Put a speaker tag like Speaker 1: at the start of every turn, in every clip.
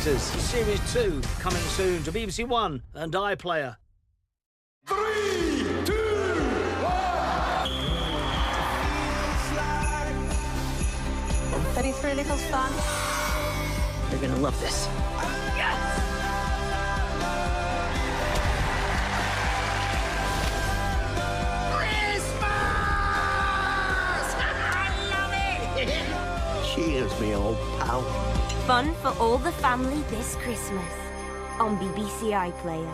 Speaker 1: Gladiators, Series 2, coming soon to BBC One and iPlayer.
Speaker 2: 3, 2, 1.
Speaker 3: 33 little fun.
Speaker 1: You're going to love this.
Speaker 3: Yes!
Speaker 4: Cheers, me old pal.
Speaker 5: Fun for all the family this Christmas on BBC iPlayer.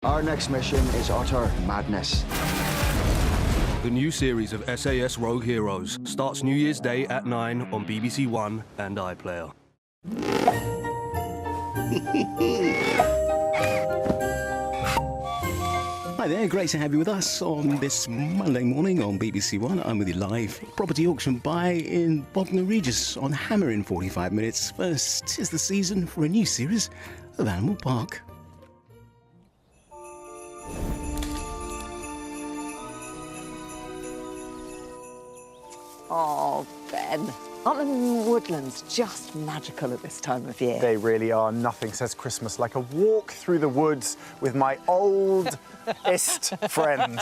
Speaker 6: Our next mission is utter madness.
Speaker 7: The new series of SAS Rogue Heroes starts New Year's Day at 9 on BBC One and iPlayer.
Speaker 8: Hi there, great to have you with us on this Monday morning on BBC One. I'm with you live. Property auction buy in Bognor Regis on Hammer in 45 minutes. First is the season for a new series of Animal Park.
Speaker 9: Oh, Ben. Aren't the woodlands just magical at this time of year?
Speaker 10: They really are. Nothing says Christmas like a walk through the woods with my oldest friend.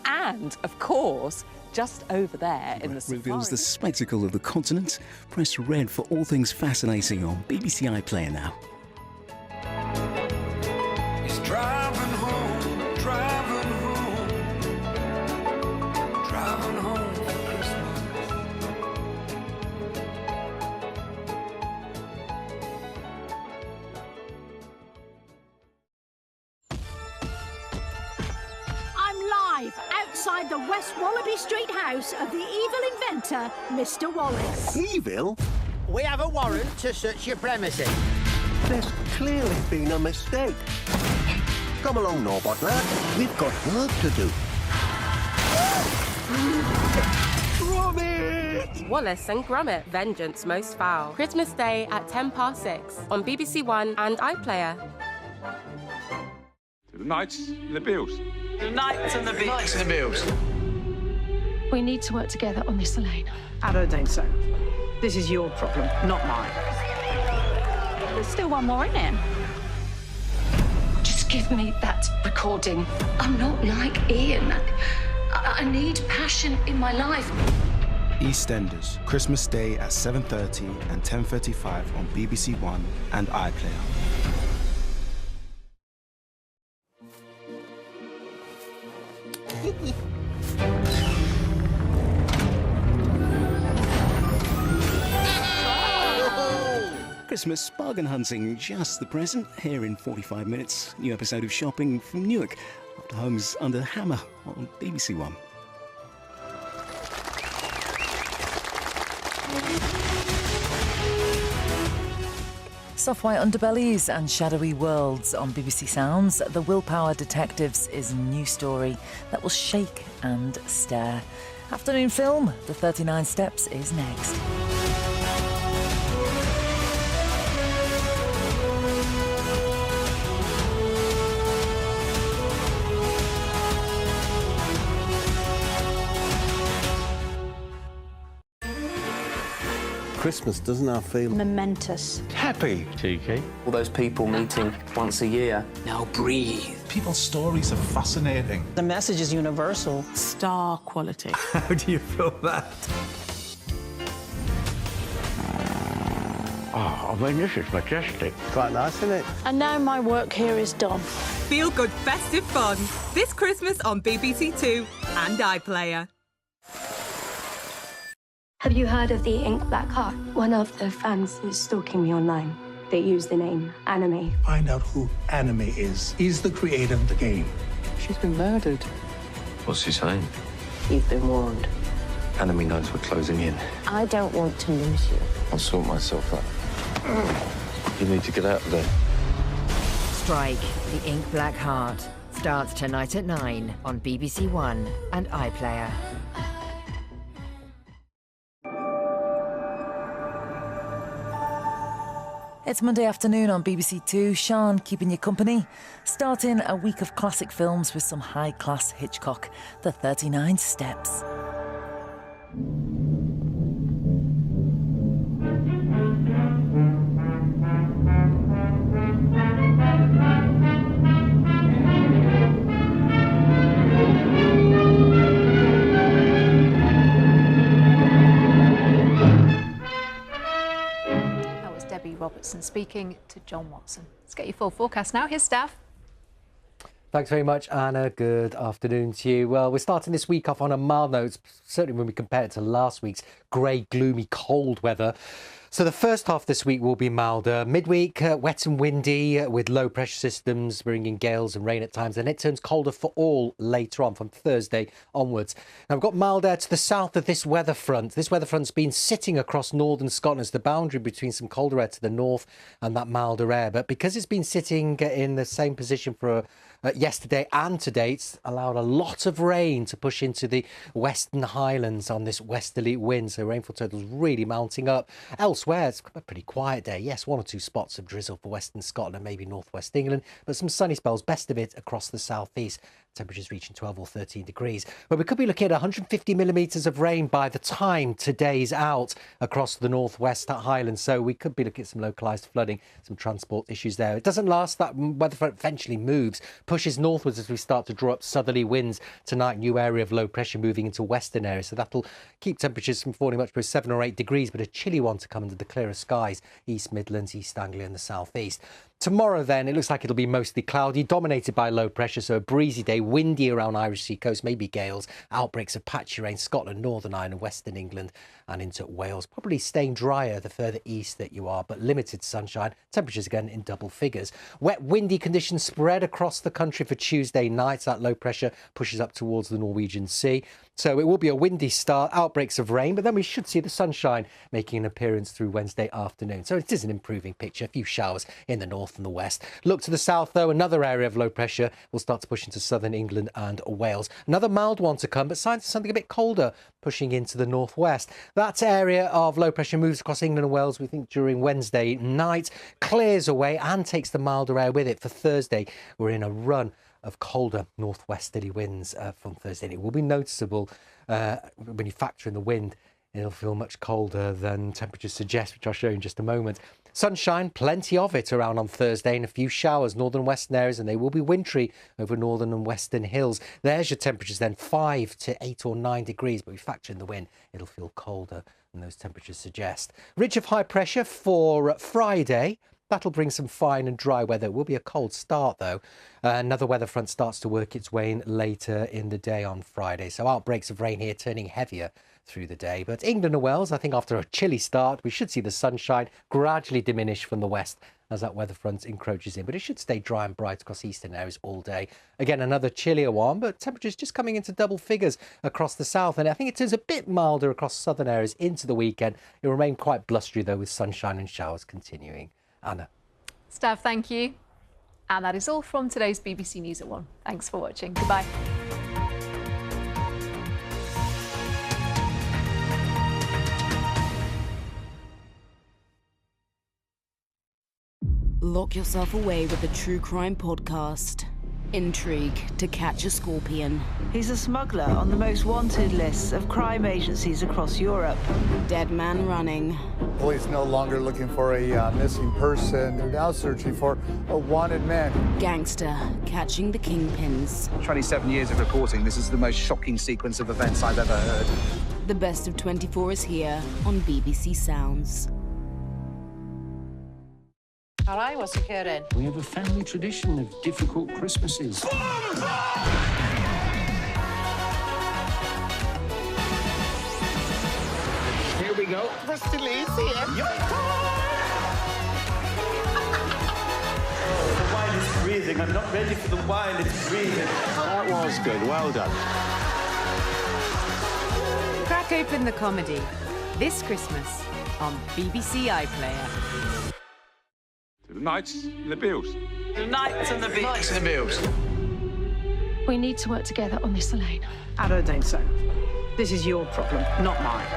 Speaker 9: And, of course, just over there in the safari...
Speaker 8: Reveals the spectacle of the continent. Press red for all things fascinating on BBC iPlayer now.
Speaker 2: He's driving home, driving home, driving home for Christmas.
Speaker 11: I'm live outside the West Wallaby Street house of the evil inventor, Mr. Wallace.
Speaker 4: Evil?
Speaker 1: We have a warrant to search your premises.
Speaker 4: There's clearly been a mistake. Come along, Norbot, lad. We've got work to do. Gromit!
Speaker 12: Wallace and Gromit, Vengeance Most Foul. Christmas Day at 6:10 on BBC One and iPlayer.
Speaker 2: To the knights and the bills.
Speaker 1: The knights and the beaks. Knights and the bills.
Speaker 11: We need to work together on this, Elaine.
Speaker 9: I don't think so. This is your problem, not mine.
Speaker 11: There's still one more in it.
Speaker 3: Just give me that recording. I'm not like Ian. I need passion in my life.
Speaker 13: EastEnders, Christmas Day at 7:30 and 10:35 on BBC One and iPlayer.
Speaker 8: Christmas bargain hunting, just the present, here in 45 minutes. New episode of Shopping from Newark, after Homes Under Hammer on BBC One.
Speaker 14: Soft white underbellies and shadowy worlds on BBC Sounds. The Willpower Detectives is a new story that will shake and stir. Afternoon film, The 39 Steps, is next.
Speaker 4: Christmas doesn't have feel
Speaker 11: Momentous.
Speaker 4: happy.
Speaker 15: Cheeky. All those people meeting once a year.
Speaker 1: Now breathe.
Speaker 16: People's stories are fascinating.
Speaker 9: The message is universal.
Speaker 11: Star quality.
Speaker 16: How do you feel that?
Speaker 4: Oh, I mean, this is majestic. Quite nice, isn't it?
Speaker 11: And now my work here is done.
Speaker 17: Feel good festive fun this Christmas on BBC Two and iPlayer.
Speaker 3: Have you heard of the Ink Black Heart? One of the fans is stalking me online. They use the name Anime.
Speaker 16: Find out who Anime is. He's the creator of the game.
Speaker 9: She's been murdered.
Speaker 15: What's he saying?
Speaker 3: You've been warned.
Speaker 15: Enemy knows we're closing in.
Speaker 3: I don't want to lose you.
Speaker 15: I'll sort myself out. You need to get out of there.
Speaker 14: Strike, The Ink Black Heart, starts tonight at 9 on BBC One and iPlayer. It's Monday afternoon on BBC Two. Sean keeping you company. Starting a week of classic films with some high-class Hitchcock. The 39 Steps.
Speaker 18: Debbie Robertson speaking to John Watson. Let's get your full forecast now. Here's Steph.
Speaker 19: Thanks very much, Anna. Good afternoon to you. Well, we're starting this week off on a mild note, certainly when we compare it to last week's grey, gloomy, cold weather. So the first half this week will be milder. Midweek, wet and windy with low pressure systems bringing gales and rain at times. And it turns colder for all later on from Thursday onwards. Now we've got mild air to the south of this weather front. This weather front's been sitting across northern Scotland as the boundary between some colder air to the north and that milder air. But because it's been sitting in the same position for yesterday and today, it's allowed a lot of rain to push into the Western Highlands on this westerly wind. So rainfall totals really mounting up. Elsewhere, it's a pretty quiet day. Yes, 1 or 2 spots of drizzle for Western Scotland and maybe northwest England, but some sunny spells, best of it across the southeast. Temperatures reaching 12 or 13 degrees. But we could be looking at 150 millimetres of rain by the time today's out across the northwest Highlands. So we could be looking at some localised flooding, some transport issues there. It doesn't last. That weather front eventually moves, pushes northwards as we start to draw up southerly winds tonight. New area of low pressure moving into western areas. So that'll keep temperatures from falling much below 7 or 8 degrees, but a chilly one to come under the clearer skies, East Midlands, East Anglia and the southeast. Tomorrow then, it looks like it'll be mostly cloudy, dominated by low pressure, so a breezy day, windy around Irish Sea coast, maybe gales, outbreaks of patchy rain, Scotland, Northern Ireland, Western England and into Wales. Probably staying drier the further east that you are, but limited sunshine. Temperatures again in double figures. Wet, windy conditions spread across the country for Tuesday night. That low pressure pushes up towards the Norwegian Sea. So it will be a windy start, outbreaks of rain, but then we should see the sunshine making an appearance through Wednesday afternoon. So it is an improving picture. A few showers in the north and the west. Look to the south, though. Another area of low pressure will start to push into southern England and Wales. Another mild one to come, but signs of something a bit colder pushing into the northwest. That area of low pressure moves across England and Wales, we think, during Wednesday night, clears away and takes the milder air with it. For Thursday, we're in a run of colder northwesterly winds from Thursday. It will be noticeable when you factor in the wind. It'll feel much colder than temperatures suggest, which I'll show you in just a moment. Sunshine, plenty of it around on Thursday, and a few showers, northern and western areas, and they will be wintry over northern and western hills. There's your temperatures then, 5 to 8 or 9 degrees, but we factor in the wind, it'll feel colder than those temperatures suggest. Ridge of high pressure for Friday. That'll bring some fine and dry weather. It will be a cold start, though. Another weather front starts to work its way in later in the day on Friday. So outbreaks of rain here turning heavier through the day. But England and Wales, I think after a chilly start, we should see the sunshine gradually diminish from the west as that weather front encroaches in. But it should stay dry and bright across eastern areas all day. Again, another chillier one, but temperatures just coming into double figures across the south. And I think it turns a bit milder across southern areas into the weekend. It will remain quite blustery, though, with sunshine and showers continuing. Anna.
Speaker 18: Steph, thank you. And that is all from today's BBC News at 1. Thanks for watching. Goodbye.
Speaker 20: Lock yourself away with a true crime podcast. Intrigue to catch a scorpion.
Speaker 21: He's a smuggler on the most wanted lists of crime agencies across Europe.
Speaker 20: Dead man running.
Speaker 22: Police no longer looking for a missing person. They're now searching for a wanted man.
Speaker 20: Gangster catching the kingpins.
Speaker 23: 27 years of reporting. This is the most shocking sequence of events I've ever heard.
Speaker 20: The best of 24 is here on BBC Sounds.
Speaker 24: Alright, what's occurring?
Speaker 25: We have a family tradition of difficult Christmases.
Speaker 24: Here
Speaker 25: we go.
Speaker 24: We're still easy.
Speaker 26: The wildest breathing. I'm not ready for the wildest breathing.
Speaker 25: That was good. Well done.
Speaker 17: Crack open the comedy this Christmas on BBC iPlayer.
Speaker 2: The Knights and the Bills.
Speaker 24: The Knights and the Bills.
Speaker 25: Knights and the Bills.
Speaker 3: We need to work together on this, Elaine.
Speaker 21: I don't think so. This is your problem, not mine.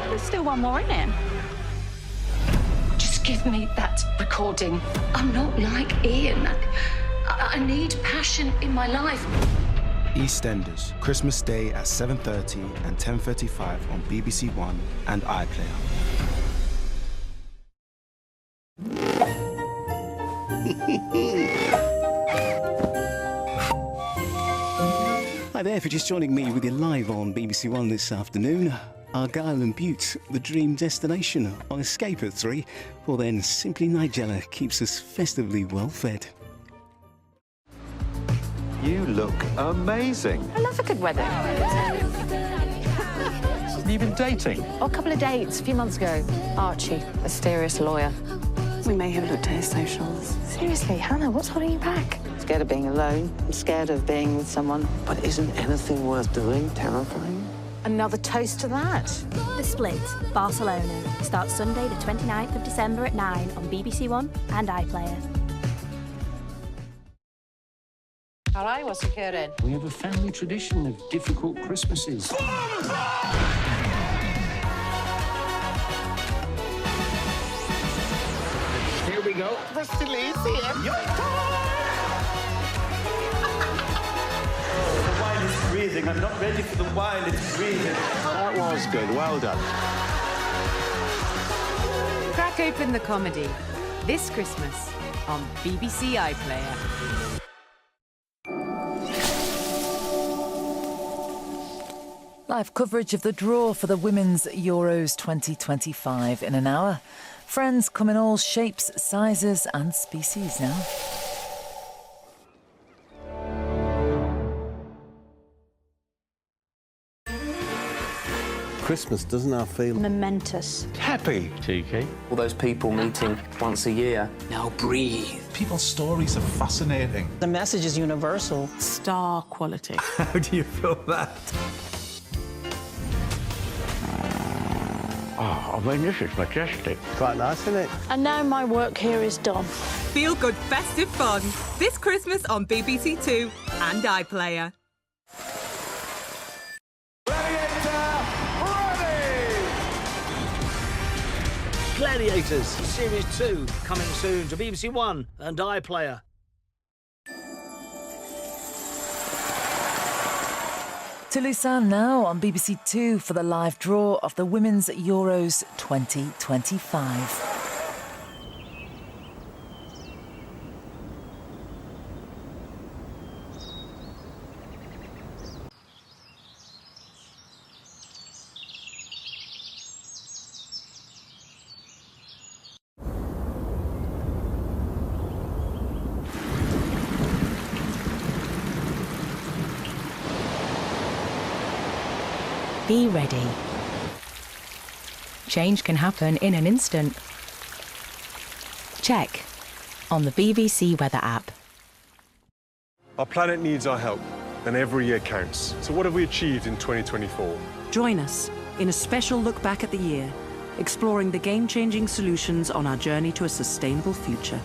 Speaker 11: There's still one more in it.
Speaker 3: Just give me that recording. I'm not like Ian. I need passion in my life.
Speaker 13: EastEnders, Christmas Day at 7:30 and 10:35 on BBC One and iPlayer.
Speaker 8: Hi there, if you're just joining me with you live on BBC One this afternoon. Argyll and Butte, the dream destination, on Escape at 3. Well then, Simply Nigella keeps us festively well fed.
Speaker 1: You look amazing.
Speaker 9: I love a good wedding.
Speaker 1: Have you been dating?
Speaker 9: Oh, a couple of dates a few months ago. Archie, mysterious lawyer.
Speaker 5: We may have looked at his socials.
Speaker 9: Seriously, Hannah, what's holding you back?
Speaker 5: Scared of being alone. I'm scared of being with someone.
Speaker 15: But isn't anything worth doing terrifying?
Speaker 9: Another toast to that.
Speaker 11: The Split, Barcelona, starts Sunday the 29th of December at 9 on BBC One and iPlayer.
Speaker 24: Carai, what's occurring?
Speaker 25: We have a family tradition of difficult Christmases.
Speaker 26: Here we go.
Speaker 24: We're still easy.
Speaker 26: The wine is breathing. I'm not ready for the wine. It's breathing.
Speaker 1: That was good. Well done.
Speaker 20: Crack open the comedy this Christmas on BBC iPlayer.
Speaker 14: Live coverage of the draw for the Women's Euros 2025 in an hour. Friends come in all shapes, sizes and species now.
Speaker 4: Christmas doesn't have feel
Speaker 11: Momentous.
Speaker 1: Happy.
Speaker 15: Cheeky. All those people meeting once a year. Now breathe.
Speaker 6: People's stories are fascinating.
Speaker 5: The message is universal.
Speaker 21: Star quality.
Speaker 6: How do you feel that?
Speaker 15: Oh, I mean, this is majestic.
Speaker 4: Quite nice, isn't it?
Speaker 11: And now my work here is done.
Speaker 17: Feel good festive fun this Christmas on BBC Two and iPlayer.
Speaker 26: Gladiators, Series 2, coming soon to BBC One and iPlayer.
Speaker 14: To Lausanne now on BBC Two for the live draw of the Women's Euros 2025.
Speaker 20: Be ready. Change can happen in an instant. Check on the BBC Weather app.
Speaker 7: Our planet needs our help, and every year counts. So what have we achieved in 2024?
Speaker 10: Join us in a special look back at the year, exploring the game-changing solutions on our journey to a sustainable future.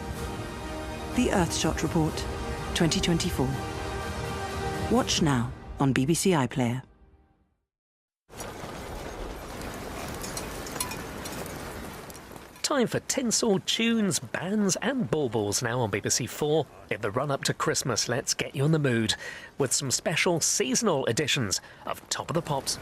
Speaker 10: The Earthshot Report 2024. Watch now on BBC iPlayer.
Speaker 12: Time for tinsel, tunes, bands and baubles now on BBC 4. In the run-up to Christmas, let's get you in the mood with some special seasonal editions of Top of the Pops.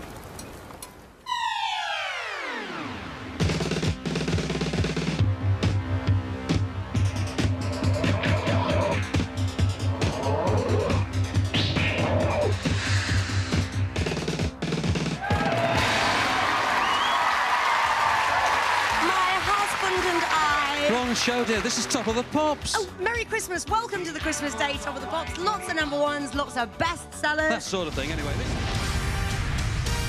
Speaker 27: Show, dear. This is Top of the Pops.
Speaker 28: Oh, Merry Christmas. Welcome to the Christmas Day, Top of the Pops. Lots of number ones, lots of bestsellers.
Speaker 27: That sort of thing, anyway.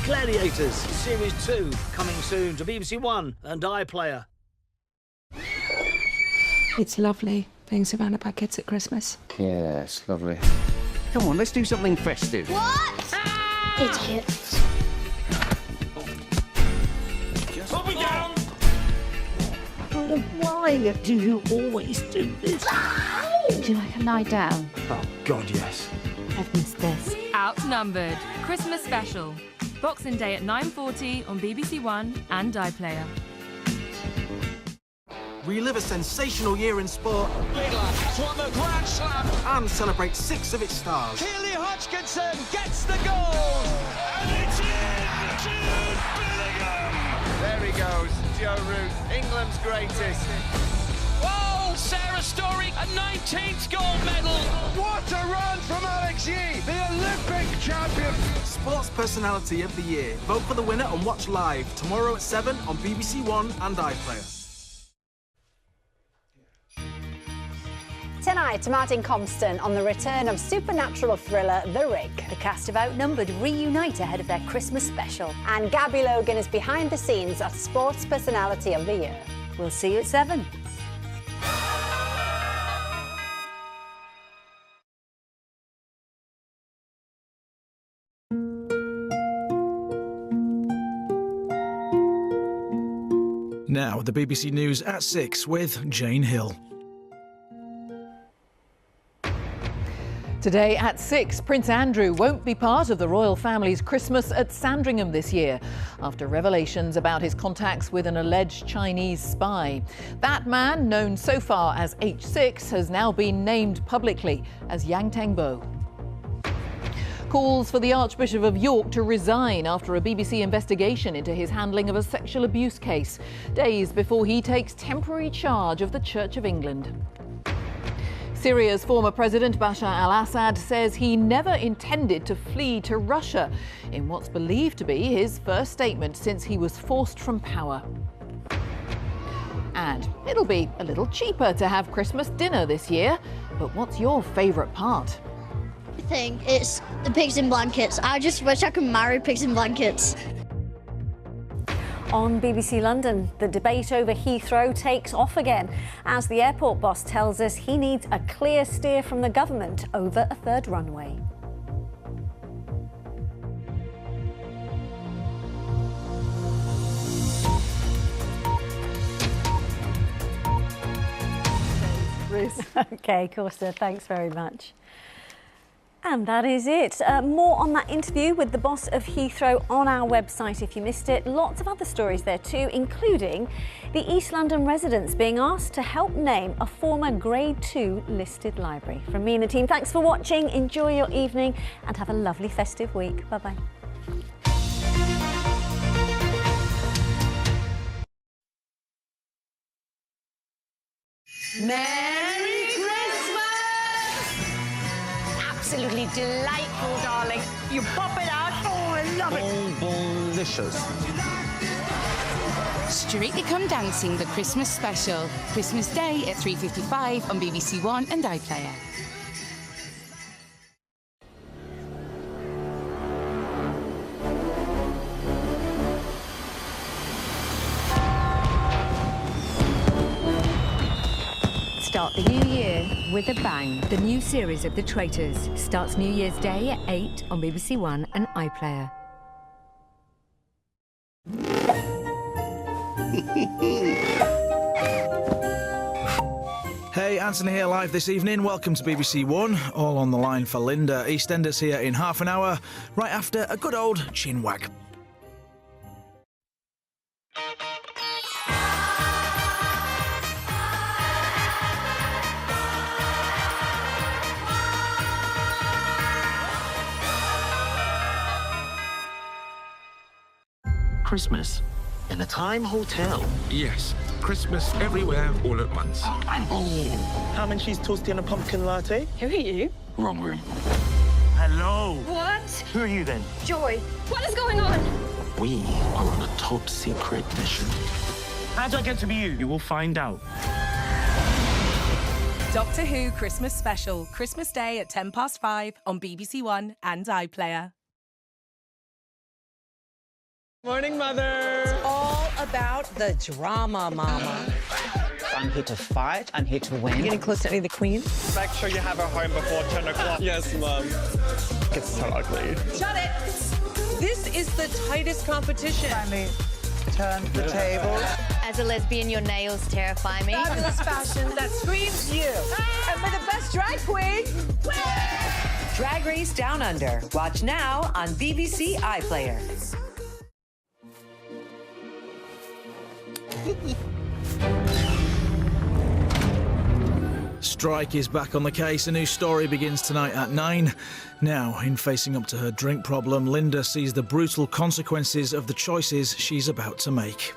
Speaker 26: Gladiators, Series 2, coming soon to BBC One and iPlayer.
Speaker 29: It's lovely being surrounded by kids at Christmas.
Speaker 15: Yeah, it's lovely.
Speaker 27: Come on, let's do something festive.
Speaker 28: What?
Speaker 11: Idiots.
Speaker 26: Put me down!
Speaker 28: Why do you always do this?
Speaker 29: Would you like a lie down?
Speaker 26: Oh, God, yes.
Speaker 29: I've missed this.
Speaker 30: Outnumbered Christmas special. Boxing Day at 9:40 on BBC One and iPlayer.
Speaker 26: Relive a sensational year in sport. Big lads won the Grand Slam
Speaker 27: And celebrate 6 of its stars.
Speaker 26: Keely Hodgkinson gets the goal! And it's in! Jude Bellingham! There he goes, Joe Root, England's greatest. Whoa!
Speaker 2: medal. Sarah Story, a 19th gold medal.
Speaker 3: What a run from Alex Yee, the Olympic champion.
Speaker 27: Sports Personality of the Year. Vote for the winner and watch live tomorrow at 7 on BBC One and iPlayer.
Speaker 8: Tonight, Martin Compston on the return of supernatural thriller The Rig.
Speaker 9: The cast of Outnumbered reunite ahead of their Christmas special.
Speaker 8: And Gabby Logan is behind the scenes at Sports Personality of the Year.
Speaker 9: We'll see you at 7.
Speaker 13: Now, the BBC News at 6 with Jane Hill.
Speaker 16: Today at 6, Prince Andrew won't be part of the royal family's Christmas at Sandringham this year, after revelations about his contacts with an alleged Chinese spy. That man, known so far as H6, has now been named publicly as Yang Tengbo. Calls for the Archbishop of York to resign after a BBC investigation into his handling of a sexual abuse case, days before he takes temporary charge of the Church of England. Syria's former president Bashar al-Assad says he never intended to flee to Russia in what's believed to be his first statement since he was forced from power. And it'll be a little cheaper to have Christmas dinner this year, but what's your favourite part?
Speaker 18: I think it's the pigs in blankets. I just wish I could marry pigs in blankets.
Speaker 9: On BBC London, the debate over Heathrow takes off again as the airport boss tells us he needs a clear steer from the government over a third runway. OK, Costa, thanks very much. And that is it. More on that interview with the boss of Heathrow on our website if you missed it. Lots of other stories there too, including the East London residents being asked to help name a former Grade 2 listed library. From me and the team, thanks for watching. Enjoy your evening and have a lovely festive week. Bye-bye.
Speaker 28: Merry Christmas! Absolutely delightful, darling. You pop it out. Oh, I love it.
Speaker 15: Delicious.
Speaker 19: Strictly Come Dancing, the Christmas special. Christmas Day at 3:55 on BBC One and iPlayer.
Speaker 22: Start the new year with a bang. The new series of The Traitors starts New Year's Day at 8 on BBC One and iPlayer.
Speaker 13: Hey, Anthony here live this evening. Welcome to BBC One. All on the line for Linda. EastEnders here in half an hour, right after a good old chin wag.
Speaker 23: Christmas in a Time Hotel.
Speaker 31: Yes, Christmas everywhere all at once.
Speaker 23: Ham and cheese toasty and a pumpkin latte.
Speaker 19: Who are you?
Speaker 31: Wrong room.
Speaker 23: Hello.
Speaker 19: What?
Speaker 23: Who are you then?
Speaker 19: Joy. What is going on?
Speaker 23: We are on a top secret mission. How do I get to be you? You will find out.
Speaker 17: Doctor Who Christmas Special, Christmas Day at 5:10 on BBC One and iPlayer.
Speaker 23: Morning, Mother.
Speaker 28: It's all about the drama, Mama.
Speaker 23: I'm here to fight. I'm here to win.
Speaker 28: You getting close to any of the queens?
Speaker 23: Make sure you have her home before 10 o'clock. Yes, Mum. It's so ugly.
Speaker 28: Shut it! This is the tightest competition.
Speaker 23: Turn the table.
Speaker 22: As a lesbian, your nails terrify me.
Speaker 28: Fabulous fashion that screams you. And for the best drag queen,
Speaker 32: Drag Race Down Under. Watch now on BBC iPlayer.
Speaker 13: Strike is back on the case. A new story begins tonight at 9. Now, in facing up to her drink problem, Linda sees the brutal consequences of the choices she's about to make.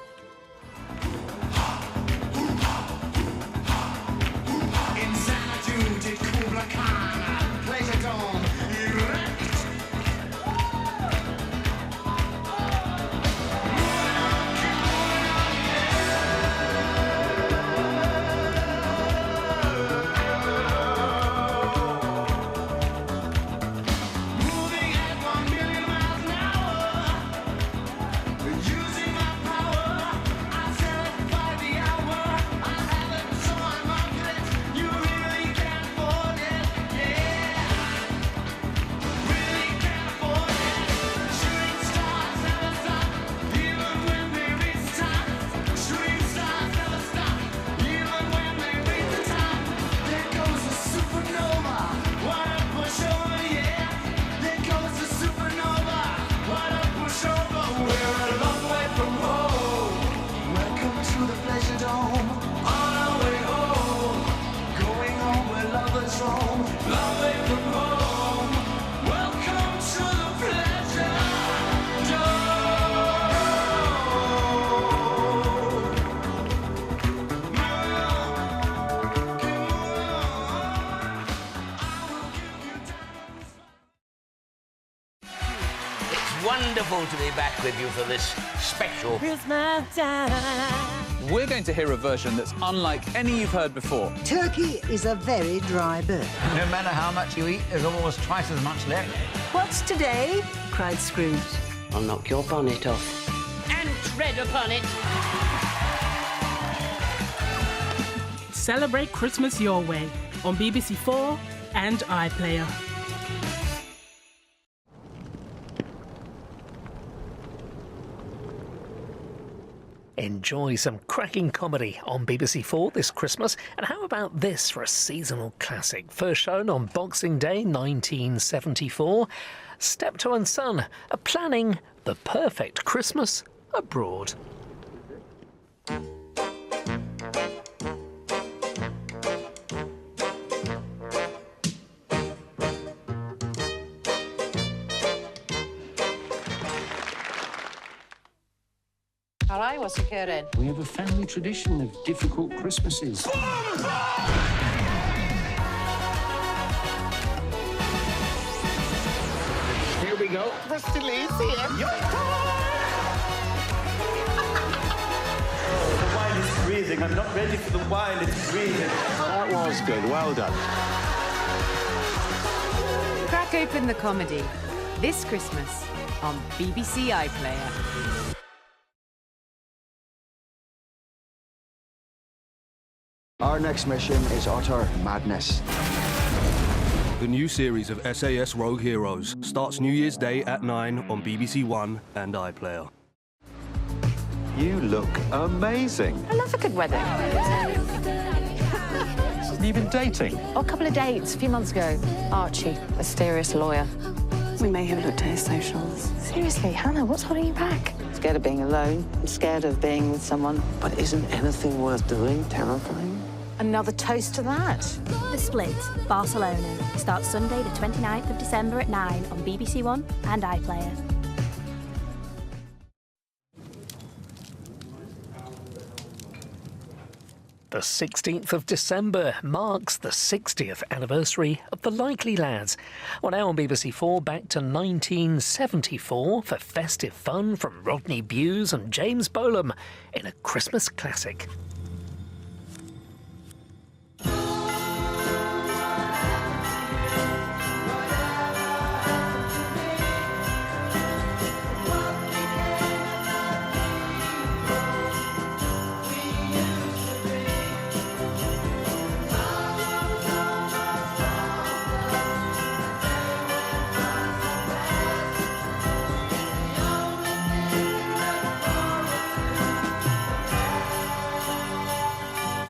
Speaker 1: wonderful to be back with you for this special
Speaker 4: Christmas time.
Speaker 5: We're going to hear a version that's unlike any you've heard before.
Speaker 6: Turkey is a very dry bird.
Speaker 7: No matter how much you eat, there's almost twice as much left.
Speaker 6: What's today? Cried Scrooge.
Speaker 10: I'll knock your bonnet off.
Speaker 2: And tread upon it.
Speaker 12: Celebrate Christmas your way on BBC 4 and iPlayer.
Speaker 14: Enjoy some cracking comedy on BBC 4 this Christmas. And how about this for a seasonal classic? First shown on Boxing Day 1974. Steptoe and Son are planning the perfect Christmas abroad.
Speaker 20: All right, what's occurring?
Speaker 31: We have a family tradition of difficult Christmases. Here we go.
Speaker 20: Rusty Lee's here.
Speaker 31: The wine is freezing. I'm not ready for the wine. It's freezing.
Speaker 15: That was good. Well done.
Speaker 22: Crack open the comedy this Christmas on BBC iPlayer.
Speaker 21: Our next mission is utter madness.
Speaker 24: The new series of SAS Rogue Heroes starts New Year's Day at 9 on BBC One and iPlayer.
Speaker 15: You look amazing.
Speaker 29: I love a good wedding.
Speaker 15: Have you been dating?
Speaker 29: Oh, a couple of dates a few months ago. Archie, mysterious lawyer. We may have looked at his socials. Seriously, Hannah, what's holding you back?
Speaker 20: Scared of being alone. I'm scared of being with someone.
Speaker 10: But isn't anything worth doing terrifying?
Speaker 29: Another toast to that.
Speaker 11: The Split, Barcelona, starts Sunday the 29th of December at 9 on BBC One and iPlayer.
Speaker 14: The 16th of December marks the 60th anniversary of the Likely Lads. Well, now on BBC 4, back to 1974 for festive fun from Rodney Bewes and James Bolam in a Christmas classic.